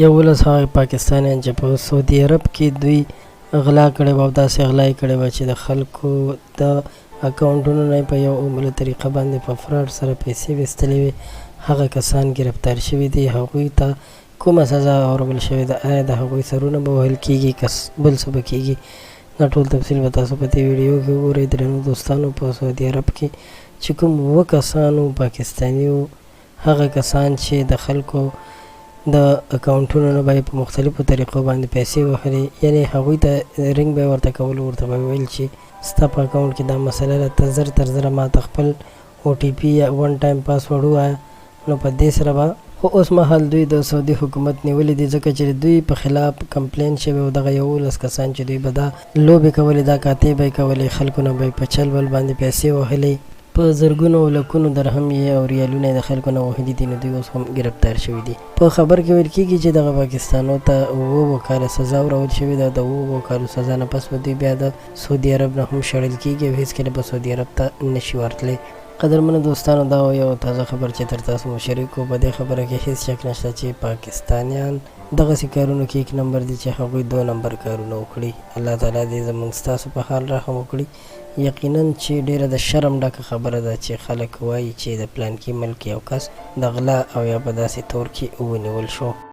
یولس هغه پاکستانیان چې په سعودي عرب کې دوی غلا کړې وه او داسې غلا یې کړې وه چې د خلکو د اکاونټونو نه په یو اومله طریقه باندې په فراډ سره پیسې ویستلې وې، هغه کسان ګرفتار شوي دي. هغوی ته کومه سزا اورول شوې ده؟ آیا د هغوی سرونه به وهل کېږي که بل څه به کېږي؟ دا ټول تفصیل به تاسو په دې ویډیو کې وګورئ. درنو دوستانو، په سعودي عرب کې چې کوم اووه کسانو پاکستاني وو، هغه کسان چې د خلکو د اکاونټونو نه به یې په مختلفو طریقو باندې پیسې وهلې، یعنې هغوی ته رینګ به یې ورته کول، ورته به یې ویل چې ستا په اکاونټ کې دا مسله ده، ته زر تر زره ما ته خپل او ټي پي یا ون ټایم پاسورډ ووایه. نو په دې سره به خو اوس مهال دوی د سعودي حکومت نیولې دي، ځکه چې دوی په خلاف کمپلین شوی او دغه 11 کسان چې دوی به دا لوبې کولې، دا کاتې به یې کولې، خلکو نه به یې په چل ول باندې پیسې وهلې، په زرګونو او لکونو درهم یې او ریالونه یې د خلکو نه وهلي دي. نو دوی اوس هم ګرفتار شوي دي. په خبر کې ویل کېږي چې دغه پاکستانو ته 7 کاله سزا ورکول شوې ده. د 7 کالو سزا نه پس به دوی بیا د سعودي عرب نه هم شړل کېږي او هېڅکله به سعودي عرب ته نشي ورتلی. قدرمنو دوستانو، دا یو تازه خبر چې تر تاسو مو شریک و. په دې خبره کې هیڅ شک نشته چې پاکستانیان دغسې کارونو کې 1 نمبر دي چې هغوی 2 نمبر کارونه وکړي. الله تعالی دې زموږ ستاسو په حال رحم وکړي. یقینا چې ډیره د شرم ډکه خبره ده چې خلک وایي چې د پلانکي ملک یو کس د غلا او یا په داسې تور کې ونیول شو.